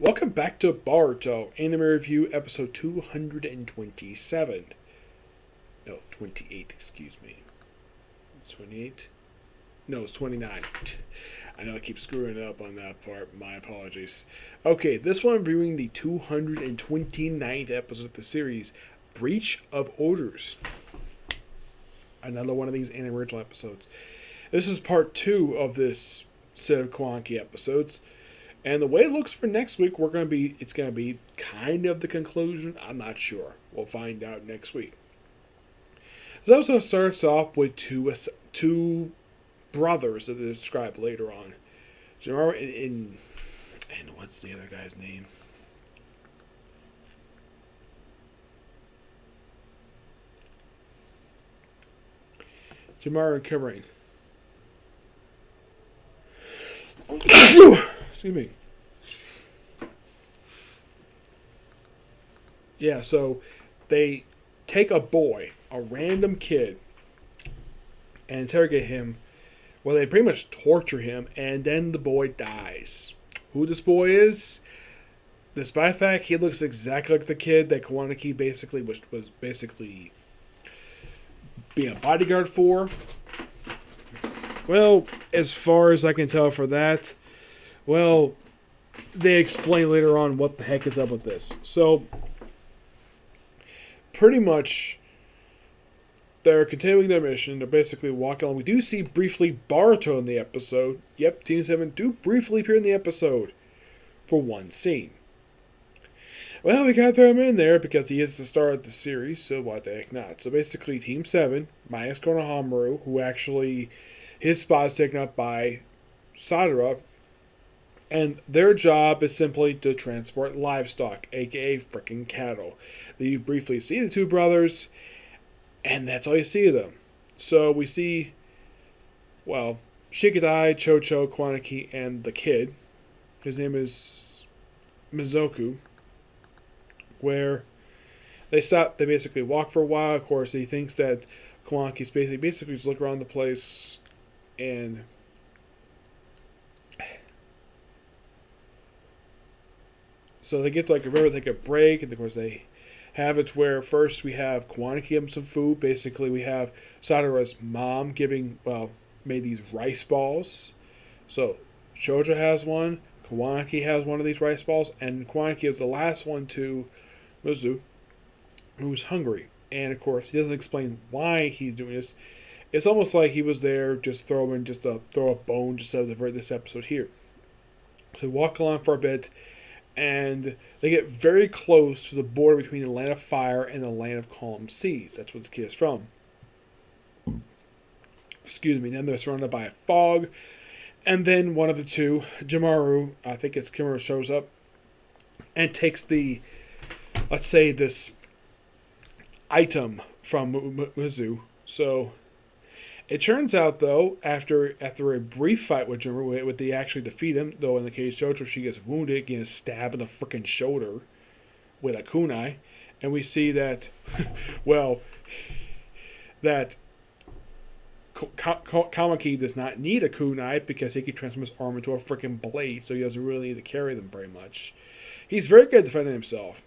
Welcome back to Boruto, Anime Review, episode 227. No, 28, excuse me. It's 28? No, it's 29. I know I keep screwing up on that part. My apologies. Okay, this one I'm reviewing the 229th episode of the series, Breach of Orders. Another one of these anime original episodes. This is part 2 of this set of Kwanki episodes. And the way it looks for next week, it's gonna be kind of the conclusion. I'm not sure. We'll find out next week. So this episode starts off with two brothers that they describe later on. Jamaro and what's the other guy's name? Jamaro and Karain. Excuse me. Yeah, so they take a boy, a random kid, and interrogate him. Well, they pretty much torture him, and then the boy dies. Who this boy is? Despite the fact he looks exactly like the kid that Kawanaki basically was basically being a bodyguard for. Well, as far as I can tell for that, well, they explain later on what the heck is up with this. So, pretty much, they're continuing their mission. They're basically walking along. We do see briefly Boruto in the episode. Yep, Team 7 do briefly appear in the episode for one scene. Well, we gotta throw him in there because he is the star of the series, so why the heck not? So basically, Team 7, minus Konohamaru, who actually, his spot is taken up by Sadara, and their job is simply to transport livestock, aka frickin' cattle. You briefly see the two brothers, and that's all you see of them. So we see, well, Shikadai, Chocho, Kwanaki, and the kid. His name is Mizoku. Where they stop, they basically walk for a while. Of course, he thinks that Kwanaki's basically just look around the place and so they get to like a river, take a break, and of course they have it where first we have Kwanaki give him some food. Basically, we have Sadara's mom made these rice balls. So Chojo has one, Kwanaki has one of these rice balls, and Kwanaki is the last one to Mizu, who's hungry. And of course, he doesn't explain why he's doing this. It's almost like he was there just to throw a bone just to divert this episode here. So we walk along for a bit, and they get very close to the border between the land of fire and the land of calm seas. That's what the kid is from. Excuse me. Then they're surrounded by a fog, and then one of the two, Jimaru, I think it's Kimaru, shows up and takes the, let's say, this item from Mizu. So it turns out, though, after a brief fight with Jimaru, they actually defeat him. Though in the case of Chocho, she gets wounded, getting a stab in the freaking shoulder with a kunai, and we see that, well, that Kamaki does not need a kunai because he can transform his arm into a freaking blade, so he doesn't really need to carry them very much. He's very good at defending himself,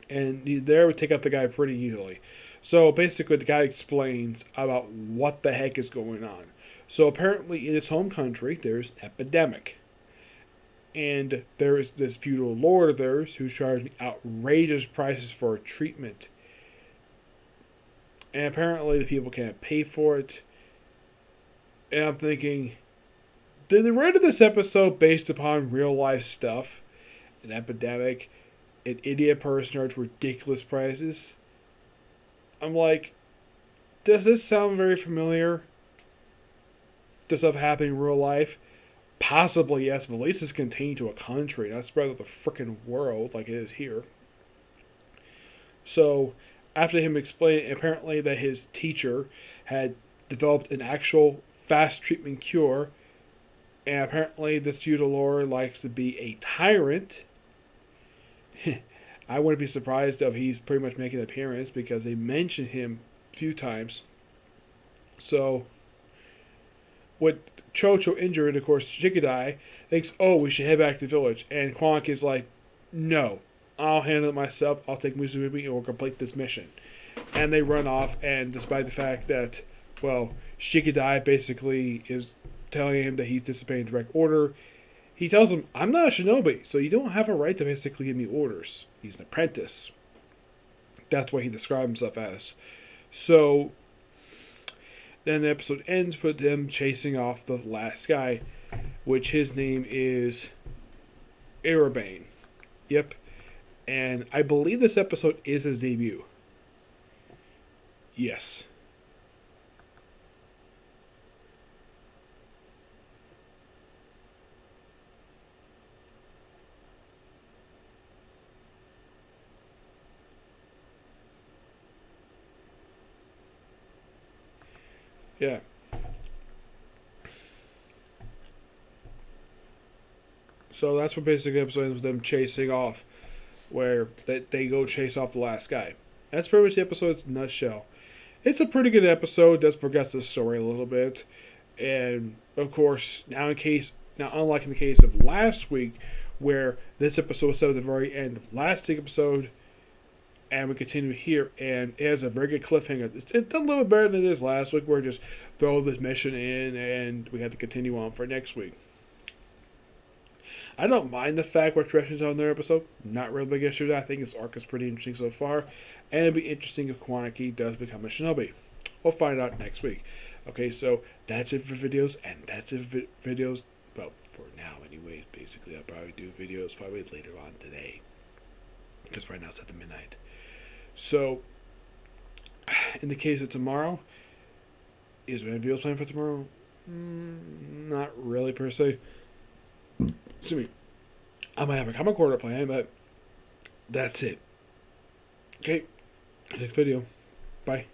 and there would take out the guy pretty easily. So basically, the guy explains about what the heck is going on. So apparently, in his home country, there's an epidemic, and there is this feudal lord of theirs who's charging outrageous prices for a treatment. And apparently the people can't pay for it. And I'm thinking, did they write this episode based upon real life stuff? An epidemic, an idiot person charged ridiculous prices? I'm like, does this sound very familiar? Does stuff happen in real life? Possibly yes, but at least it's contained to a country, not spread out the freaking world like it is here. So after him explaining apparently that his teacher had developed an actual fast treatment cure, and apparently this feudal lord likes to be a tyrant. I wouldn't be surprised if he's pretty much making an appearance because they mention him a few times. So what Chocho injured, of course, Shikadai thinks, oh, we should head back to the village. And Quank is like, no, I'll handle it myself. I'll take Musu with me and we'll complete this mission. And they run off, and despite the fact that, well, Shikadai basically is telling him that he's disobeying direct order, he tells him, I'm not a shinobi, so you don't have a right to basically give me orders. He's an apprentice. That's what he describes himself as. So then the episode ends with them chasing off the last guy, which his name is Arabane. Yep. And I believe this episode is his debut. Yes. Yeah. So that's what basically the episode ends with them chasing off, where they go chase off the last guy. That's pretty much the episode's nutshell. It's a pretty good episode. It does progress the story a little bit, and of course, now unlike in the case of last week, where this episode was set at the very end of last week's episode, and we continue here, and it has a very good cliffhanger. It's a little bit better than it is last week, where just throw this mission in, and we have to continue on for next week. I don't mind the fact we're trashing on their episode. Not real big issue. I think this arc is pretty interesting so far. And it'd be interesting if Kwanaki does become a shinobi. We'll find out next week. Okay, so that's it for videos. And that's it for videos. Well, for now anyways. Basically, I'll probably do videos probably later on today. Because right now it's at the midnight. So, in the case of tomorrow, is there any videos planned for tomorrow? Not really per se. Excuse me. I might have a comic quarter plan, but that's it. Okay. Next video. Bye.